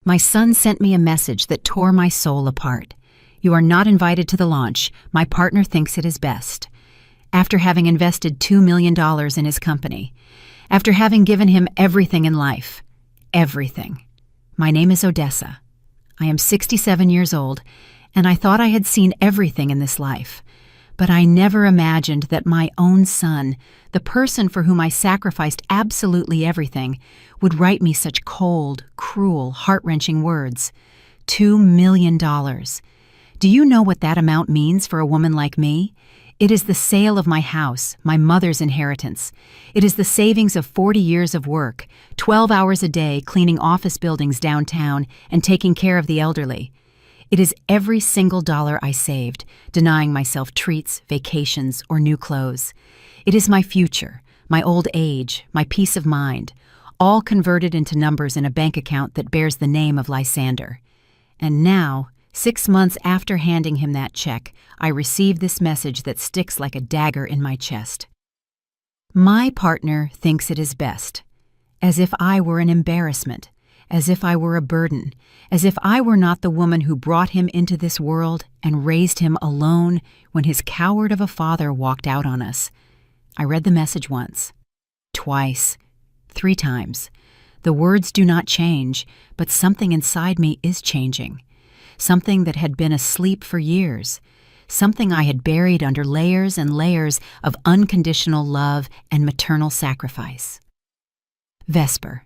My son sent me a message that tore my soul apart. You are not invited to the launch. My partner thinks it is best. After having invested $2 million in his company. After having given him everything in life. Everything. My name is Odessa. I am 67 years old, and I thought I had seen everything in this life. But I never imagined that my own son, the person for whom I sacrificed absolutely everything, would write me such cold, cruel, heart-wrenching words. $2 million. Do you know what that amount means for a woman like me? It is the sale of my house, my mother's inheritance. It is the savings of 40 years of work, 12 hours a day cleaning office buildings downtown and taking care of the elderly. It is every single dollar I saved, denying myself treats, vacations, or new clothes. It is my future, my old age, my peace of mind, all converted into numbers in a bank account that bears the name of Lysander. And now, 6 months after handing him that check, I receive this message that sticks like a dagger in my chest. My partner thinks it is best, as if I were an embarrassment, as if I were a burden, as if I were not the woman who brought him into this world and raised him alone when his coward of a father walked out on us. I read the message once, twice, 3 times. The words do not change, but something inside me is changing. Something that had been asleep for years. Something I had buried under layers and layers of unconditional love and maternal sacrifice. Vesper.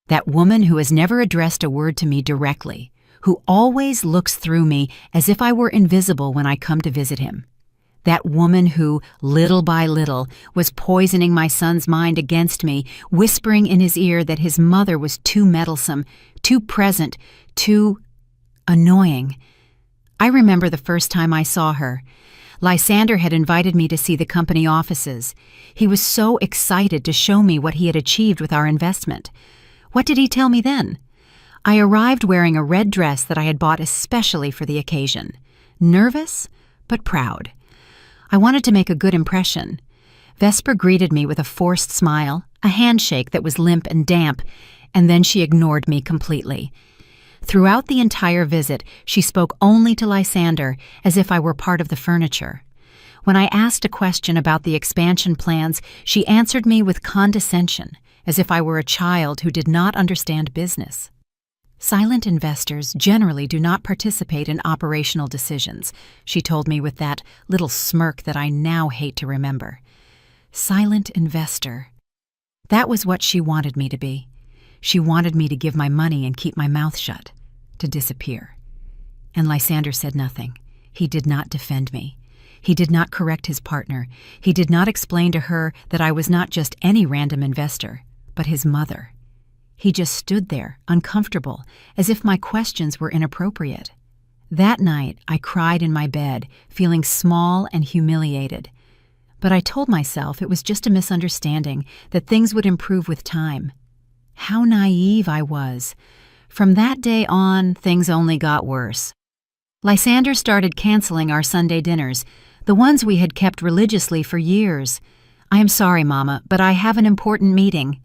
That woman who has never addressed a word to me directly, who always looks through me as if I were invisible when I come to visit him. That woman who, little by little, was poisoning my son's mind against me, whispering in his ear that his mother was too meddlesome, too present, too annoying. I remember the first time I saw her. Lysander had invited me to see the company offices. He was so excited to show me what he had achieved with our investment. What did he tell me then? I arrived wearing a red dress that I had bought especially for the occasion. Nervous, but proud. I wanted to make a good impression. Vesper greeted me with a forced smile, a handshake that was limp and damp, and then she ignored me completely. Throughout the entire visit, she spoke only to Lysander, as if I were part of the furniture. When I asked a question about the expansion plans, she answered me with condescension, as if I were a child who did not understand business. Silent investors generally do not participate in operational decisions, she told me with that little smirk that I now hate to remember. Silent investor. That was what she wanted me to be. She wanted me to give my money and keep my mouth shut, to disappear. And Lysander said nothing. He did not defend me. He did not correct his partner. He did not explain to her that I was not just any random investor, but his mother. He just stood there, uncomfortable, as if my questions were inappropriate. That night, I cried in my bed, feeling small and humiliated. But I told myself it was just a misunderstanding, that things would improve with time. How naive I was. From that day on, things only got worse. Lysander started canceling our Sunday dinners, the ones we had kept religiously for years. I am sorry, Mama, but I have an important meeting.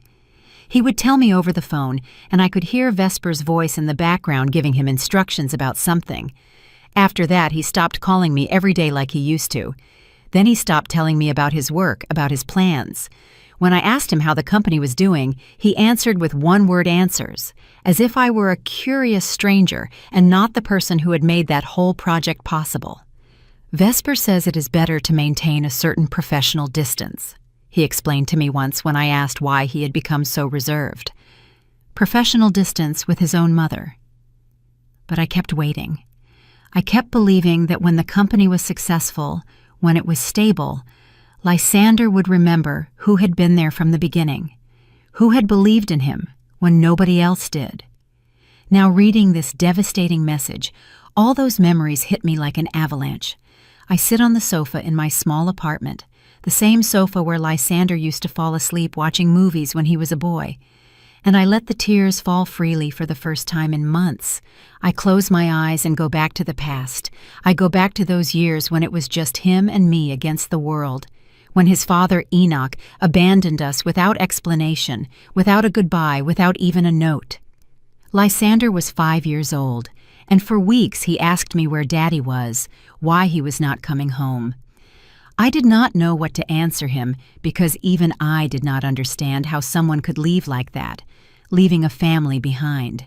He would tell me over the phone, and I could hear Vesper's voice in the background giving him instructions about something. After that, he stopped calling me every day like he used to. Then he stopped telling me about his work, about his plans. When I asked him how the company was doing, he answered with one-word answers, as if I were a curious stranger and not the person who had made that whole project possible. Vesper says it is better to maintain a certain professional distance, he explained to me once when I asked why he had become so reserved. Professional distance with his own mother. But I kept waiting. I kept believing that when the company was successful, when it was stable, Lysander would remember who had been there from the beginning, who had believed in him when nobody else did. Now reading this devastating message, all those memories hit me like an avalanche. I sit on the sofa in my small apartment, the same sofa where Lysander used to fall asleep watching movies when he was a boy, and I let the tears fall freely for the first time in months. I close my eyes and go back to the past. I go back to those years when it was just him and me against the world, when his father Enoch abandoned us without explanation, without a goodbye, without even a note. Lysander was 5 years old, and for weeks he asked me where Daddy was, why he was not coming home. I did not know what to answer him because even I did not understand how someone could leave like that, leaving a family behind.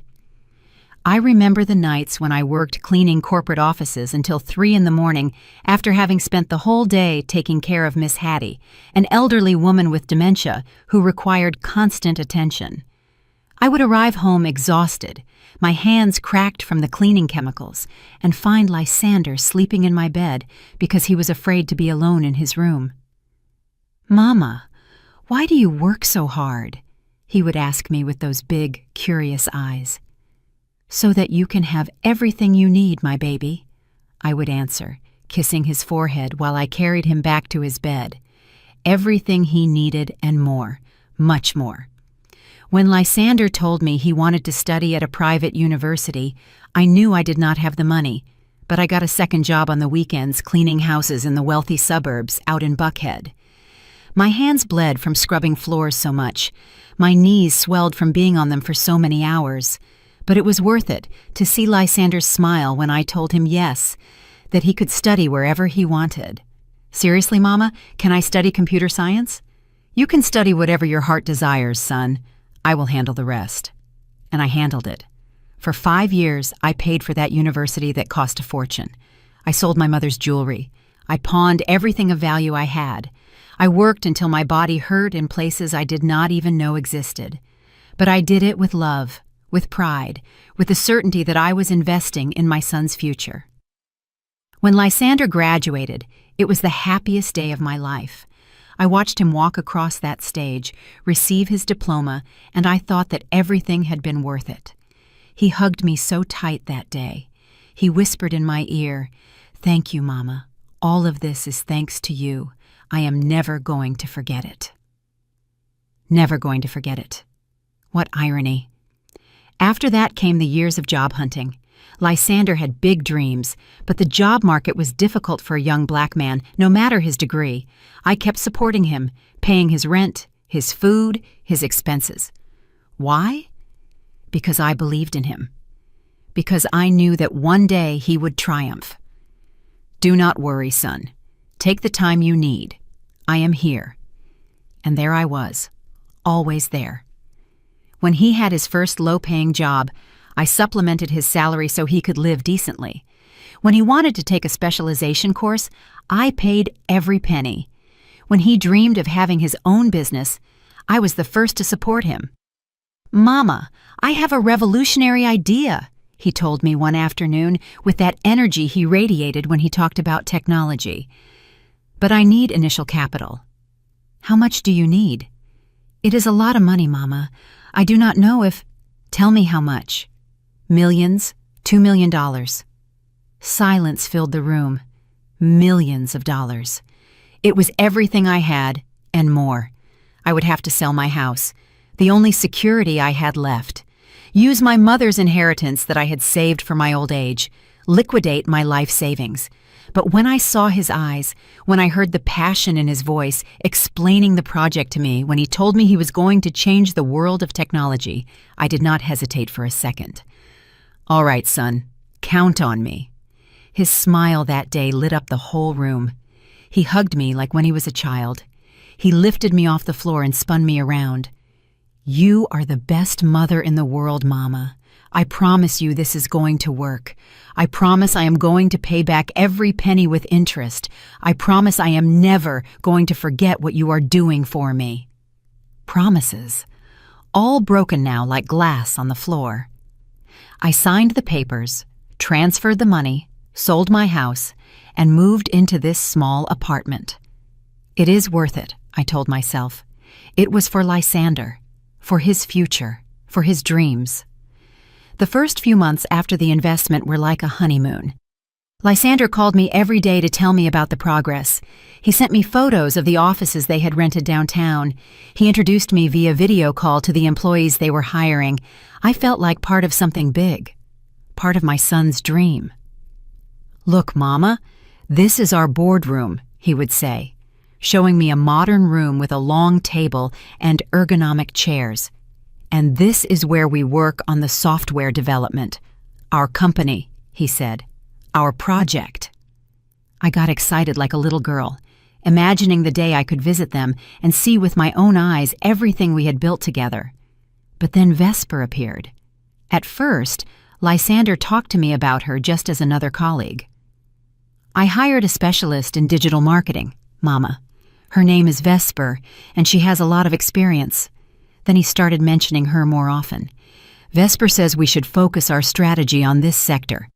I remember the nights when I worked cleaning corporate offices until 3 in the morning after having spent the whole day taking care of Miss Hattie, an elderly woman with dementia who required constant attention. I would arrive home exhausted, my hands cracked from the cleaning chemicals, and find Lysander sleeping in my bed because he was afraid to be alone in his room. "Mama, why do you work so hard?" he would ask me with those big, curious eyes. "So that you can have everything you need, my baby," I would answer, kissing his forehead while I carried him back to his bed. Everything he needed and more, much more. When Lysander told me he wanted to study at a private university, I knew I did not have the money, but I got a second job on the weekends cleaning houses in the wealthy suburbs out in Buckhead. My hands bled from scrubbing floors so much. My knees swelled from being on them for so many hours. But it was worth it to see Lysander's smile when I told him yes, that he could study wherever he wanted. "Seriously, Mama, can I study computer science?" "You can study whatever your heart desires, son. I will handle the rest." And I handled it. For 5 years, I paid for that university that cost a fortune. I sold my mother's jewelry. I pawned everything of value I had. I worked until my body hurt in places I did not even know existed. But I did it with love, with pride, with the certainty that I was investing in my son's future. When Lysander graduated, it was the happiest day of my life. I watched him walk across that stage, receive his diploma, and I thought that everything had been worth it. He hugged me so tight that day. He whispered in my ear, "Thank you, Mama. All of this is thanks to you. I am never going to forget it." Never going to forget it. What irony. After that came the years of job hunting. Lysander had big dreams, but the job market was difficult for a young black man, no matter his degree. I kept supporting him, paying his rent, his food, his expenses. Why? Because I believed in him. Because I knew that one day he would triumph. "Do not worry, son. Take the time you need. I am here." And there I was, always there. When he had his first low-paying job, I supplemented his salary so he could live decently. When he wanted to take a specialization course, I paid every penny. When he dreamed of having his own business, I was the first to support him. "Mama, I have a revolutionary idea," he told me one afternoon with that energy he radiated when he talked about technology. "But I need initial capital." "How much do you need?" "It is a lot of money, Mama. I do not know if—" "Tell me how much." "Millions, $2 million. Silence filled the room. Millions of dollars. It was everything I had, and more. I would have to sell my house, the only security I had left, use my mother's inheritance that I had saved for my old age, liquidate my life savings. But when I saw his eyes, when I heard the passion in his voice explaining the project to me, when he told me he was going to change the world of technology, I did not hesitate for a second. "All right, son, count on me." His smile that day lit up the whole room. He hugged me like when he was a child. He lifted me off the floor and spun me around. "You are the best mother in the world, Mama. I promise you this is going to work. I promise I am going to pay back every penny with interest. I promise I am never going to forget what you are doing for me." Promises. All broken now like glass on the floor. I signed the papers, transferred the money, sold my house, and moved into this small apartment. It is worth it, I told myself. It was for Lysander, for his future, for his dreams. The first few months after the investment were like a honeymoon. Lysander called me every day to tell me about the progress. He sent me photos of the offices they had rented downtown. He introduced me via video call to the employees they were hiring. I felt like part of something big, part of my son's dream. "Look, Mama, this is our boardroom," he would say, showing me a modern room with a long table and ergonomic chairs. And this is where we work on the software development. Our company, he said. Our project. I got excited like a little girl, imagining the day I could visit them and see with my own eyes everything we had built together. But then Vesper appeared. At first, Lysander talked to me about her just as another colleague. I hired a specialist in digital marketing, Mama. Her name is Vesper, and she has a lot of experience. Then he started mentioning her more often. Vesper says we should focus our strategy on this sector.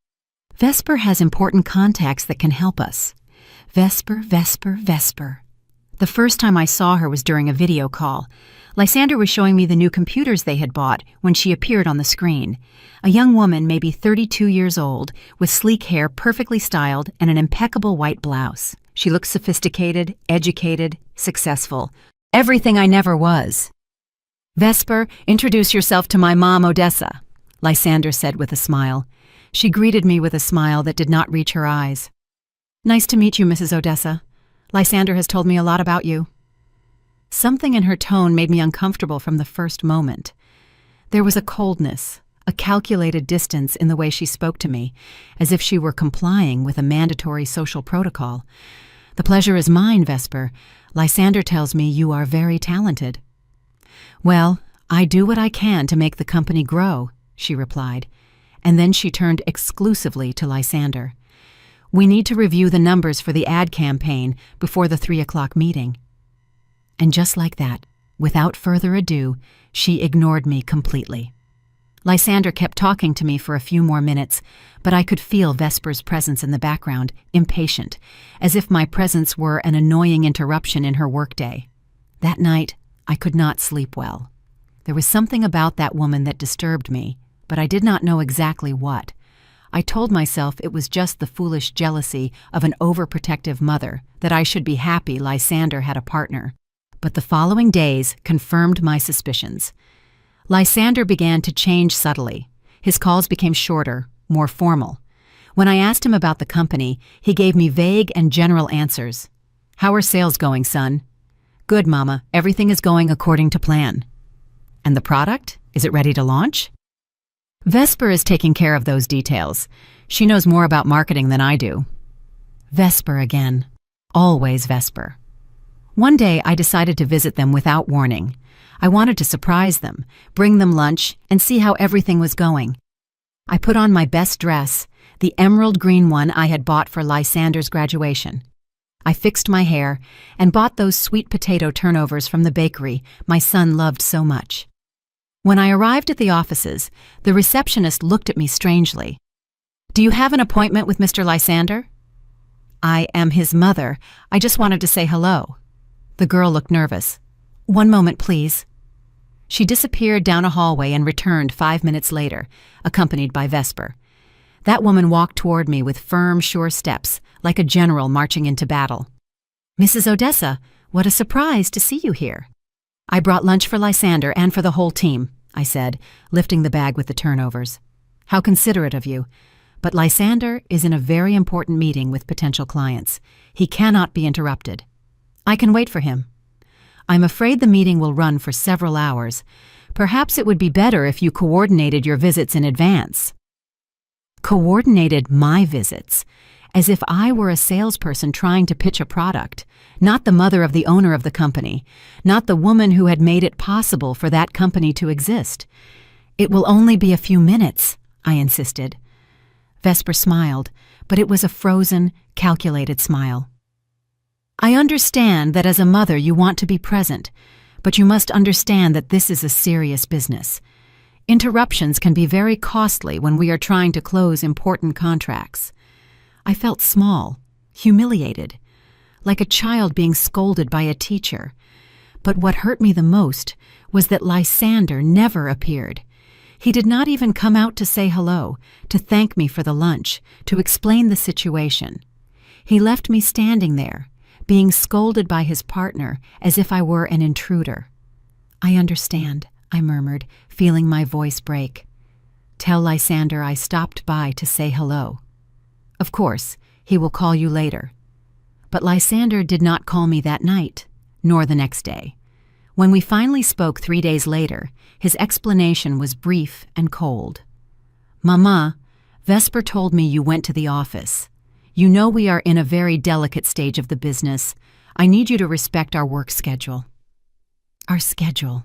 Vesper has important contacts that can help us. Vesper, Vesper, Vesper. The first time I saw her was during a video call. Lysander was showing me the new computers they had bought when she appeared on the screen. A young woman, maybe 32 years old, with sleek hair perfectly styled and an impeccable white blouse. She looked sophisticated, educated, successful. Everything I never was. Vesper, introduce yourself to my mom, Odessa, Lysander said with a smile. She greeted me with a smile that did not reach her eyes. Nice to meet you, Mrs. Odessa. Lysander has told me a lot about you. Something in her tone made me uncomfortable from the first moment. There was a coldness, a calculated distance in the way she spoke to me, as if she were complying with a mandatory social protocol. The pleasure is mine, Vesper. Lysander tells me you are very talented. Well, I do what I can to make the company grow, she replied, and then she turned exclusively to Lysander. We need to review the numbers for the ad campaign before the 3 o'clock meeting. And just like that, without further ado, she ignored me completely. Lysander kept talking to me for a few more minutes, but I could feel Vesper's presence in the background, impatient, as if my presence were an annoying interruption in her workday. That night, I could not sleep well. There was something about that woman that disturbed me, but I did not know exactly what. I told myself it was just the foolish jealousy of an overprotective mother, that I should be happy Lysander had a partner. But the following days confirmed my suspicions. Lysander began to change subtly. His calls became shorter, more formal. When I asked him about the company, he gave me vague and general answers. How are sales going, son? Good, Mama. Everything is going according to plan. And the product? Is it ready to launch? Vesper is taking care of those details. She knows more about marketing than I do. Vesper again. Always Vesper. One day I decided to visit them without warning. I wanted to surprise them, bring them lunch, and see how everything was going. I put on my best dress, the emerald green one I had bought for Lysander's graduation. I fixed my hair and bought those sweet potato turnovers from the bakery my son loved so much. When I arrived at the offices, the receptionist looked at me strangely. Do you have an appointment with Mr. Lysander? I am his mother. I just wanted to say hello. The girl looked nervous. 1 moment, please. She disappeared down a hallway and returned 5 minutes later, accompanied by Vesper. That woman walked toward me with firm, sure steps, like a general marching into battle. Mrs. Odessa, what a surprise to see you here. I brought lunch for Lysander and for the whole team, I said, lifting the bag with the turnovers. How considerate of you. But Lysander is in a very important meeting with potential clients. He cannot be interrupted. I can wait for him. I'm afraid the meeting will run for several hours. Perhaps it would be better if you coordinated your visits in advance. Coordinated my visits, as if I were a salesperson trying to pitch a product, not the mother of the owner of the company, not the woman who had made it possible for that company to exist. It will only be a few minutes, I insisted. Vesper smiled, but it was a frozen, calculated smile. I understand that as a mother you want to be present, but you must understand that this is a serious business. Interruptions can be very costly when we are trying to close important contracts. I felt small, humiliated, like a child being scolded by a teacher. But what hurt me the most was that Lysander never appeared. He did not even come out to say hello, to thank me for the lunch, to explain the situation. He left me standing there, being scolded by his partner as if I were an intruder. I understand, I murmured, feeling my voice break. Tell Lysander I stopped by to say hello. Of course, he will call you later. But Lysander did not call me that night, nor the next day. When we finally spoke 3 days later, his explanation was brief and cold. "Mama, Vesper told me you went to the office. You know we are in a very delicate stage of the business. I need you to respect our work schedule." Our schedule.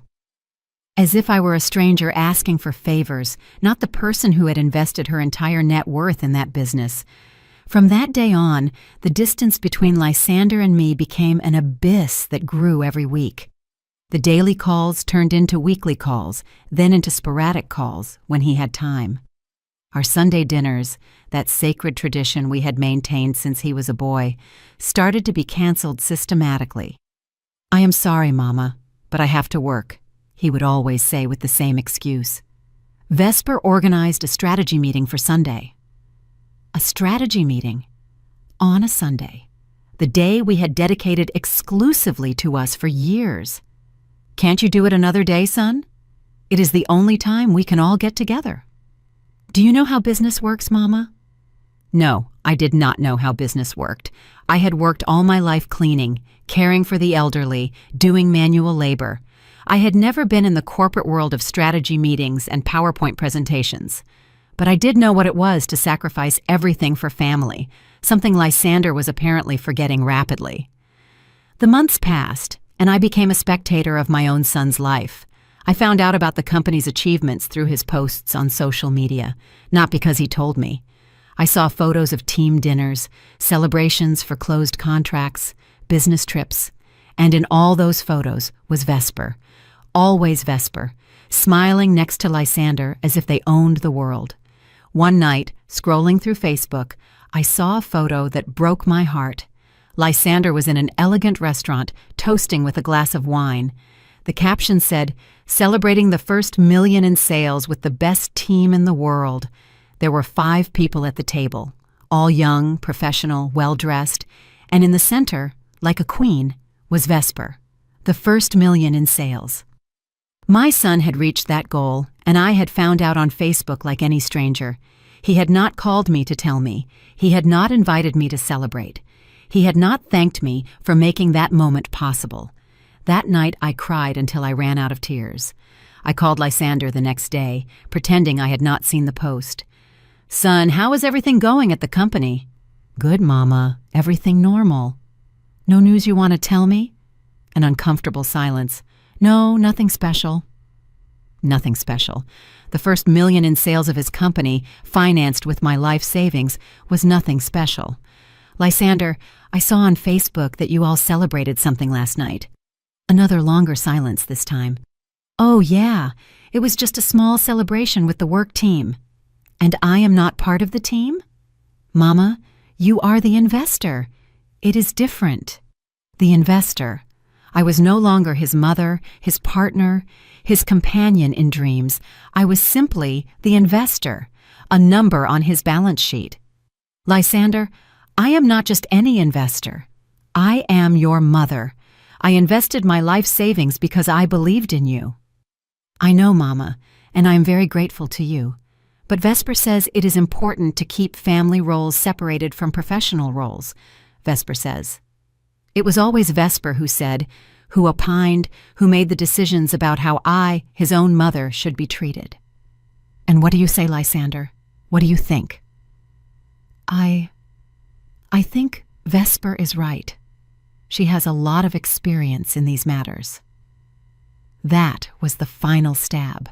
As if I were a stranger asking for favors, not the person who had invested her entire net worth in that business. From that day on, the distance between Lysander and me became an abyss that grew every week. The daily calls turned into weekly calls, then into sporadic calls when he had time. Our Sunday dinners, that sacred tradition we had maintained since he was a boy, started to be canceled systematically. "I am sorry, Mama, but I have to work," he would always say with the same excuse. Vesper organized a strategy meeting for Sunday. A strategy meeting on a Sunday, the day we had dedicated exclusively to us for years. "Can't you do it another day, son? It is the only time we can all get together." Do you know how business works, Mama? No, I did not know how business worked. I had worked all my life cleaning, caring for the elderly, doing manual labor. I had never been in the corporate world of strategy meetings and PowerPoint presentations. But I did know what it was to sacrifice everything for family, something Lysander was apparently forgetting rapidly. The months passed, and I became a spectator of my own son's life. I found out about the company's achievements through his posts on social media, not because he told me. I saw photos of team dinners, celebrations for closed contracts, business trips, and in all those photos was Vesper, always Vesper, smiling next to Lysander as if they owned the world. One night, scrolling through Facebook, I saw a photo that broke my heart. Lysander was in an elegant restaurant, toasting with a glass of wine. The caption said, "Celebrating the first million in sales with the best team in the world." There were 5 people at the table, all young, professional, well-dressed, and in the center, like a queen, was Vesper, the first million in sales. My son had reached that goal, and I had found out on Facebook like any stranger. He had not called me to tell me. He had not invited me to celebrate. He had not thanked me for making that moment possible. That night I cried until I ran out of tears. I called Lysander the next day, pretending I had not seen the post. "Son, how is everything going at the company?" "Good, Mama. Everything normal." "No news you want to tell me?" An uncomfortable silence. "No, nothing special." Nothing special. The first million in sales of his company, financed with my life savings, was nothing special. "Lysander, I saw on Facebook that you all celebrated something last night." Another longer silence this time. "Oh, yeah. It was just a small celebration with the work team." "And I am not part of the team?" "Mama, you are the investor. It is different." The investor. I was no longer his mother, his partner, his companion in dreams. I was simply the investor, a number on his balance sheet. "Lysander, I am not just any investor. I am your mother. I invested my life savings because I believed in you." "I know, Mama, and I am very grateful to you. But Vesper says it is important to keep family roles separated from professional roles," Vesper says. It was always Vesper who said, who opined, who made the decisions about how I, his own mother, should be treated. "And what do you say, Lysander? What do you think?" I think Vesper is right. She has a lot of experience in these matters. That was the final stab.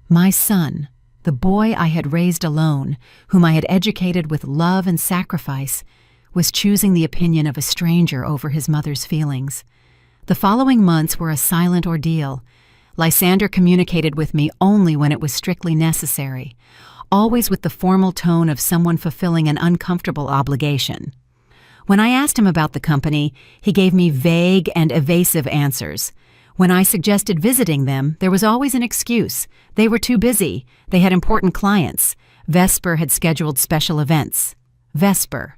My son, the boy I had raised alone, whom I had educated with love and sacrifice, was choosing the opinion of a stranger over his mother's feelings. The following months were a silent ordeal. Lysander communicated with me only when it was strictly necessary, always with the formal tone of someone fulfilling an uncomfortable obligation. When I asked him about the company, he gave me vague and evasive answers. When I suggested visiting them, there was always an excuse. They were too busy. They had important clients. Vesper had scheduled special events. Vesper.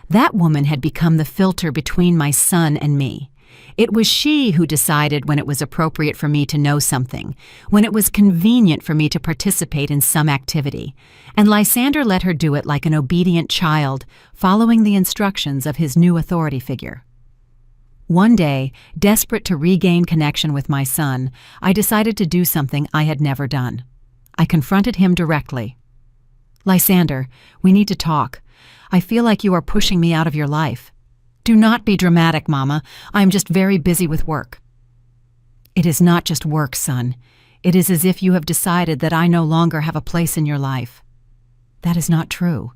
That woman had become the filter between my son and me. It was she who decided when it was appropriate for me to know something, when it was convenient for me to participate in some activity, and Lysander let her do it like an obedient child, following the instructions of his new authority figure. One day, desperate to regain connection with my son, I decided to do something I had never done. I confronted him directly. "Lysander, we need to talk. I feel like you are pushing me out of your life." "Do not be dramatic, Mama. I am just very busy with work." "It is not just work, son. It is as if you have decided that I no longer have a place in your life." "That is not true."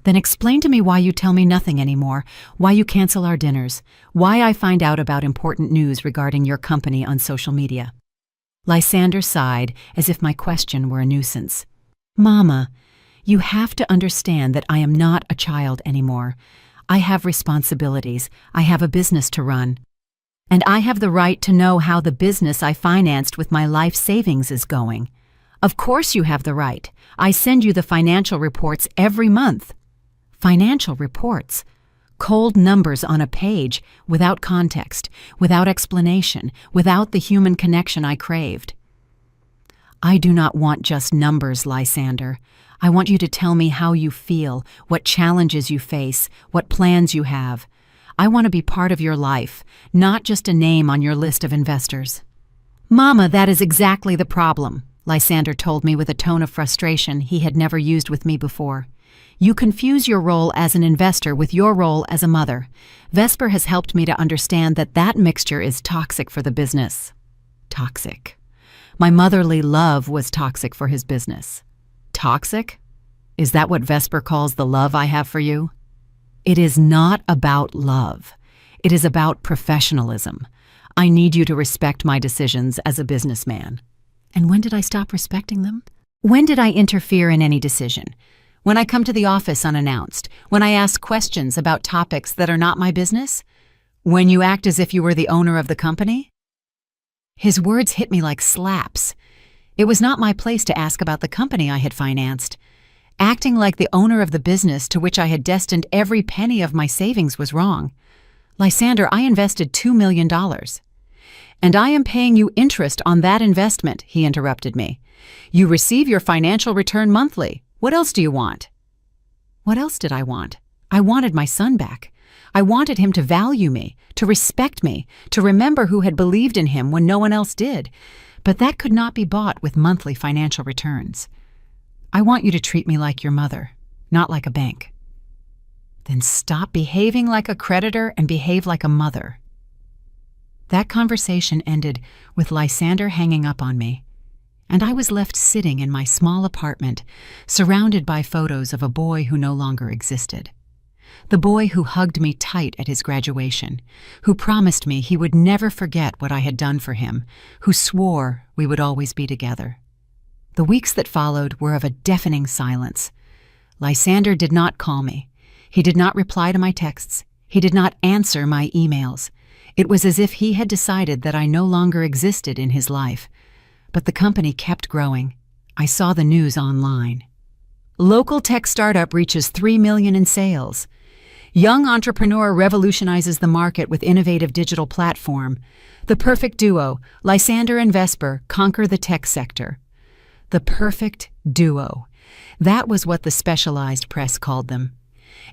"Then explain to me why you tell me nothing anymore, why you cancel our dinners, why I find out about important news regarding your company on social media." Lysander sighed as if my question were a nuisance. "Mama, you have to understand that I am not a child anymore. I have responsibilities. I have a business to run. And I have the right to know how the business I financed with my life savings is going. Of course you have the right. I send you the financial reports every month." Financial reports? Cold numbers on a page, without context, without explanation, without the human connection I craved. "I do not want just numbers, Lysander. I want you to tell me how you feel, what challenges you face, what plans you have. I want to be part of your life, not just a name on your list of investors." "Mama, that is exactly the problem," Lysander told me with a tone of frustration he had never used with me before. "You confuse your role as an investor with your role as a mother. Vesper has helped me to understand that that mixture is toxic for the business." Toxic. My motherly love was toxic for his business. Toxic? Is that what Vesper calls the love I have for you? It is not about love. It is about professionalism. I need you to respect my decisions as a businessman. And when did I stop respecting them? When did I interfere in any decision? When I come to the office unannounced? When I ask questions about topics that are not my business? When you act as if you were the owner of the company? His words hit me like slaps. It was not my place to ask about the company I had financed. Acting like the owner of the business to which I had destined every penny of my savings was wrong. "Lysander, I invested $2 million. "And I am paying you interest on that investment," he interrupted me. "You receive your financial return monthly. What else do you want?" What else did I want? I wanted my son back. I wanted him to value me, to respect me, to remember who had believed in him when no one else did. But that could not be bought with monthly financial returns. "I want you to treat me like your mother, not like a bank." "Then stop behaving like a creditor and behave like a mother." That conversation ended with Lysander hanging up on me, and I was left sitting in my small apartment, surrounded by photos of a boy who no longer existed. The boy who hugged me tight at his graduation, who promised me he would never forget what I had done for him, who swore we would always be together. The weeks that followed were of a deafening silence. Lysander did not call me. He did not reply to my texts. He did not answer my emails. It was as if he had decided that I no longer existed in his life. But the company kept growing. I saw the news online. Local tech startup reaches $3 million in sales. Young entrepreneur revolutionizes the market with innovative digital platform. The perfect duo, Lysander and Vesper, conquer the tech sector. The perfect duo. That was what the specialized press called them.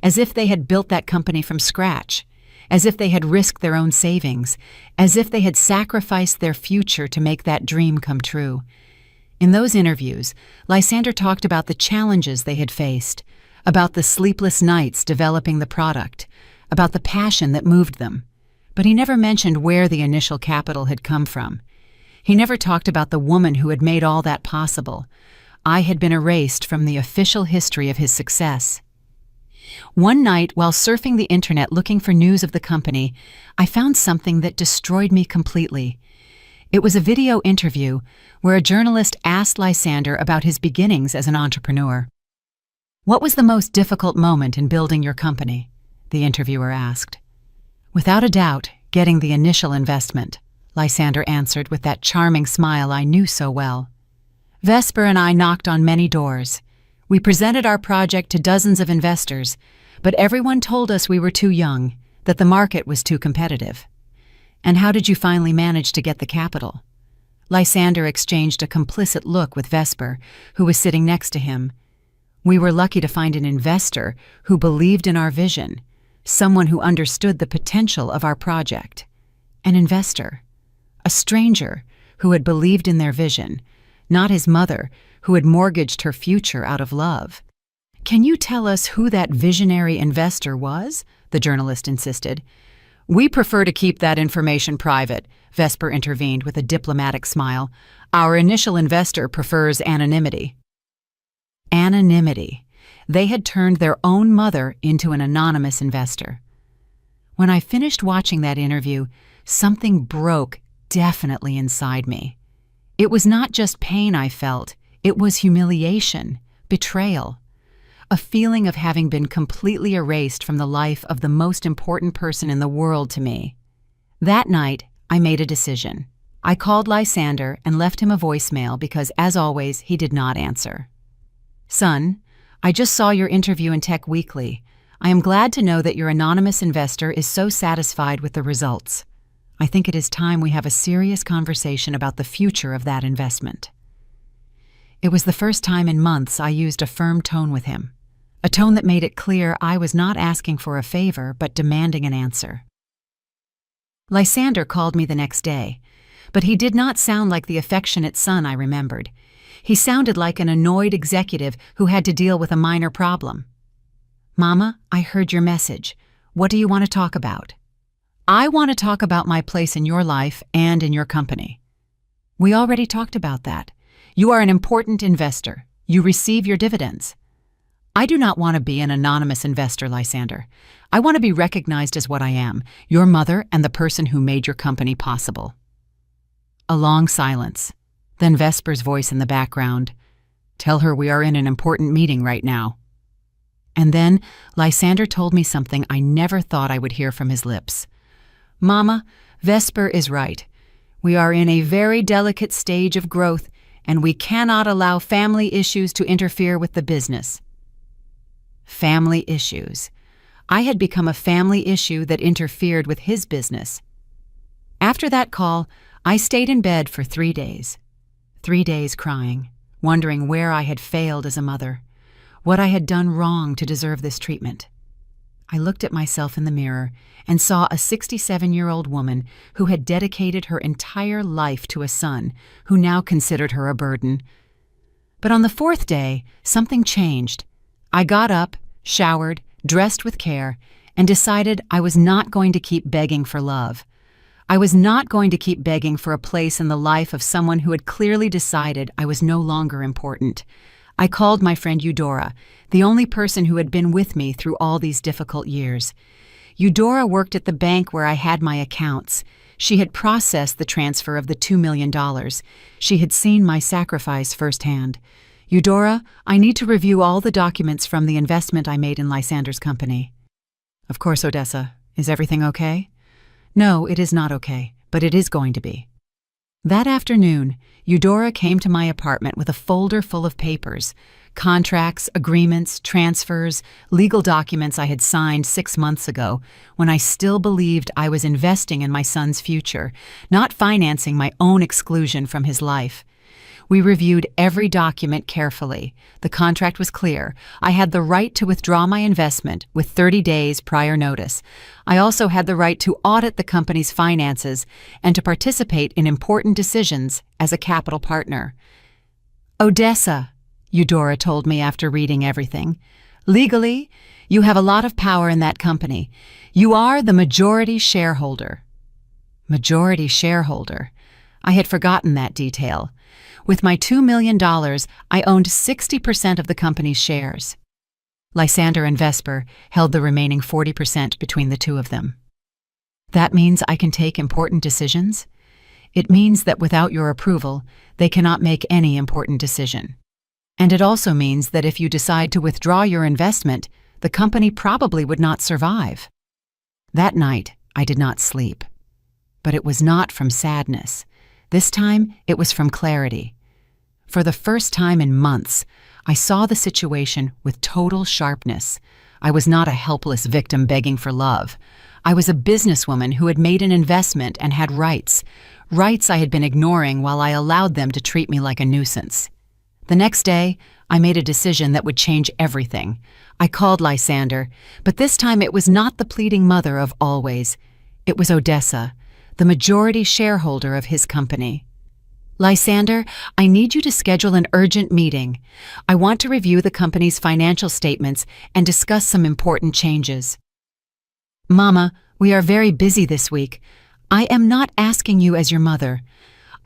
As if they had built that company from scratch. As if they had risked their own savings. As if they had sacrificed their future to make that dream come true. In those interviews, Lysander talked about the challenges they had faced, about the sleepless nights developing the product, about the passion that moved them. But he never mentioned where the initial capital had come from. He never talked about the woman who had made all that possible. I had been erased from the official history of his success. One night, while surfing the internet looking for news of the company, I found something that destroyed me completely. It was a video interview where a journalist asked Lysander about his beginnings as an entrepreneur. "What was the most difficult moment in building your company?" the interviewer asked. "Without a doubt, getting the initial investment," Lysander answered with that charming smile I knew so well. "Vesper and I knocked on many doors. We presented our project to dozens of investors, but everyone told us we were too young, that the market was too competitive." "And how did you finally manage to get the capital?" Lysander exchanged a complicit look with Vesper, who was sitting next to him. "We were lucky to find an investor who believed in our vision, someone who understood the potential of our project. An investor. A stranger who had believed in their vision, not his mother who had mortgaged her future out of love. "Can you tell us who that visionary investor was?" the journalist insisted. "We prefer to keep that information private," Vesper intervened with a diplomatic smile. "Our initial investor prefers anonymity." Anonymity. They had turned their own mother into an anonymous investor. When I finished watching that interview, something broke definitely inside me. It was not just pain I felt, it was humiliation, betrayal, a feeling of having been completely erased from the life of the most important person in the world to me. That night, I made a decision. I called Lysander and left him a voicemail because, as always, he did not answer. "Son, I just saw your interview in Tech Weekly. I am glad to know that your anonymous investor is so satisfied with the results. I think it is time we have a serious conversation about the future of that investment." It was the first time in months I used a firm tone with him, a tone that made it clear I was not asking for a favor but demanding an answer. Lysander called me the next day, but he did not sound like the affectionate son I remembered. He sounded like an annoyed executive who had to deal with a minor problem. "Mama, I heard your message. What do you want to talk about?" "I want to talk about my place in your life and in your company." "We already talked about that. You are an important investor. You receive your dividends." "I do not want to be an anonymous investor, Lysander. I want to be recognized as what I am, your mother and the person who made your company possible." A long silence. Then Vesper's voice in the background. "Tell her we are in an important meeting right now." And then Lysander told me something I never thought I would hear from his lips. "Mama, Vesper is right. We are in a very delicate stage of growth, and we cannot allow family issues to interfere with the business." Family issues. I had become a family issue that interfered with his business. After that call, I stayed in bed for 3 days. 3 days crying, wondering where I had failed as a mother, what I had done wrong to deserve this treatment. I looked at myself in the mirror and saw a 67-year-old woman who had dedicated her entire life to a son who now considered her a burden. But on the 4th day, something changed. I got up, showered, dressed with care, and decided I was not going to keep begging for love. I was not going to keep begging for a place in the life of someone who had clearly decided I was no longer important. I called my friend Eudora, the only person who had been with me through all these difficult years. Eudora worked at the bank where I had my accounts. She had processed the transfer of the $2 million. She had seen my sacrifice firsthand. "Eudora, I need to review all the documents from the investment I made in Lysander's company." "Of course, Odessa. Is everything okay?" "No, it is not okay, but it is going to be." That afternoon, Eudora came to my apartment with a folder full of papers, contracts, agreements, transfers, legal documents I had signed 6 months ago when I still believed I was investing in my son's future, not financing my own exclusion from his life. We reviewed every document carefully. The contract was clear. I had the right to withdraw my investment with 30 days prior notice. I also had the right to audit the company's finances and to participate in important decisions as a capital partner. "Odessa," Eudora told me after reading everything, "legally, you have a lot of power in that company. You are the majority shareholder." Majority shareholder. I had forgotten that detail. With my $2 million, I owned 60% of the company's shares. Lysander and Vesper held the remaining 40% between the two of them. "That means I can take important decisions?" "It means that without your approval, they cannot make any important decision. And it also means that if you decide to withdraw your investment, the company probably would not survive." That night, I did not sleep. But it was not from sadness. This time, it was from clarity. For the first time in months, I saw the situation with total sharpness. I was not a helpless victim begging for love. I was a businesswoman who had made an investment and had rights I had been ignoring while I allowed them to treat me like a nuisance. The next day, I made a decision that would change everything. I called Lysander, but this time it was not the pleading mother of always. It was Odessa, the majority shareholder of his company. Lysander, I need you to schedule an urgent meeting. I want to review the company's financial statements and discuss some important changes. Mama, we are very busy this week. I am not asking you as your mother.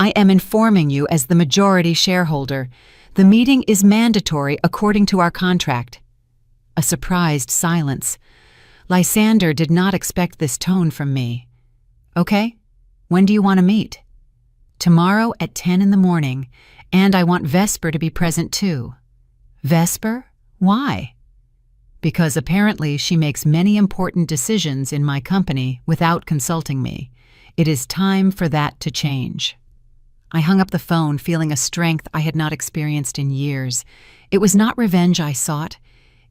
I am informing you as the majority shareholder. The meeting is mandatory according to our contract. A surprised silence. Lysander did not expect this tone from me. Okay, when do you want to meet? Tomorrow at 10 in the morning, and I want Vesper to be present too. Vesper? Why? Because apparently she makes many important decisions in my company without consulting me. It is time for that to change. I hung up the phone, feeling a strength I had not experienced in years. It was not revenge I sought.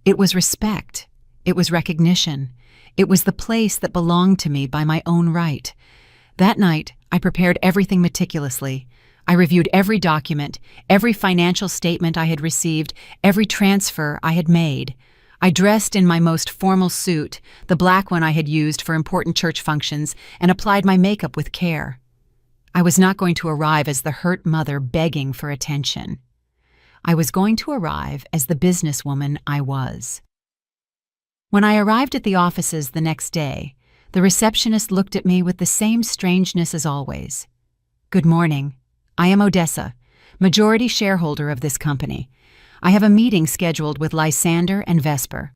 It was respect. It was recognition. It was the place that belonged to me by my own right. That night, I prepared everything meticulously. I reviewed every document, every financial statement I had received, every transfer I had made. I dressed in my most formal suit, the black one I had used for important church functions, and applied my makeup with care. I was not going to arrive as the hurt mother begging for attention. I was going to arrive as the businesswoman I was. When I arrived at the offices the next day, the receptionist looked at me with the same strangeness as always. Good morning. I am Odessa, majority shareholder of this company. I have a meeting scheduled with Lysander and Vesper.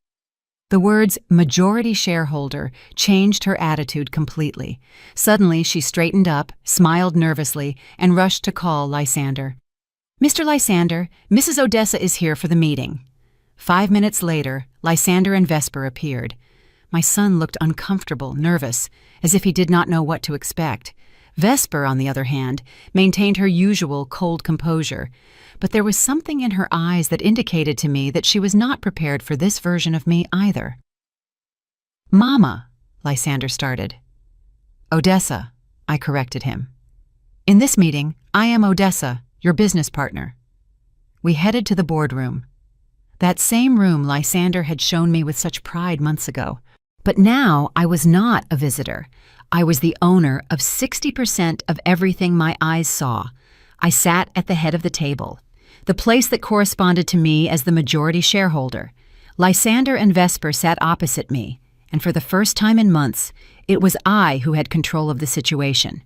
The words majority shareholder changed her attitude completely. Suddenly, she straightened up, smiled nervously, and rushed to call Lysander. Mr. Lysander, Mrs. Odessa is here for the meeting. 5 minutes later, Lysander and Vesper appeared. My son looked uncomfortable, nervous, as if he did not know what to expect. Vesper, on the other hand, maintained her usual cold composure, but there was something in her eyes that indicated to me that she was not prepared for this version of me either. Mama, Lysander started. Odessa, I corrected him. In this meeting, I am Odessa, your business partner. We headed to the boardroom. That same room Lysander had shown me with such pride months ago. But now I was not a visitor. I was the owner of 60% of everything my eyes saw. I sat at the head of the table, the place that corresponded to me as the majority shareholder. Lysander and Vesper sat opposite me, and for the first time in months, it was I who had control of the situation.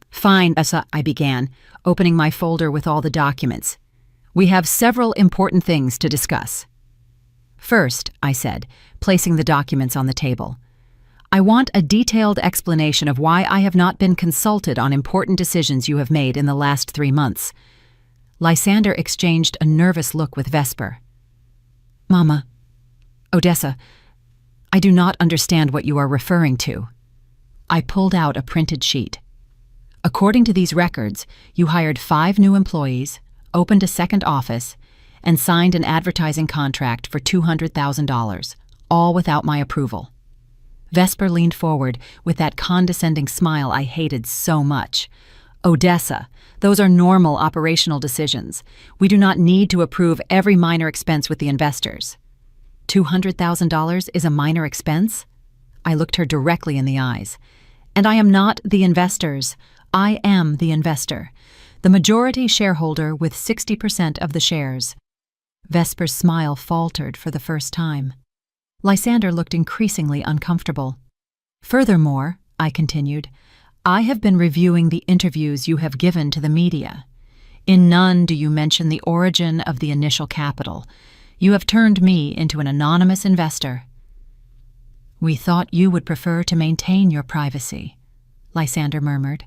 Fine, I began, opening my folder with all the documents. We have several important things to discuss. First, I said, placing the documents on the table, I want a detailed explanation of why I have not been consulted on important decisions you have made in the last 3 months. Lysander exchanged a nervous look with Vesper. Mama, Odessa, I do not understand what you are referring to. I pulled out a printed sheet. According to these records, you hired 5 new employees, opened a second office, and signed an advertising contract for $200,000, all without my approval. Vesper leaned forward with that condescending smile I hated so much. Odessa, those are normal operational decisions. We do not need to approve every minor expense with the investors. $200,000 is a minor expense? I looked her directly in the eyes. And I am not the investors. I am the investor, the majority shareholder with 60% of the shares. Vesper's smile faltered for the first time. Lysander looked increasingly uncomfortable. Furthermore, I continued, I have been reviewing the interviews you have given to the media. In none do you mention the origin of the initial capital. You have turned me into an anonymous investor. We thought you would prefer to maintain your privacy, Lysander murmured.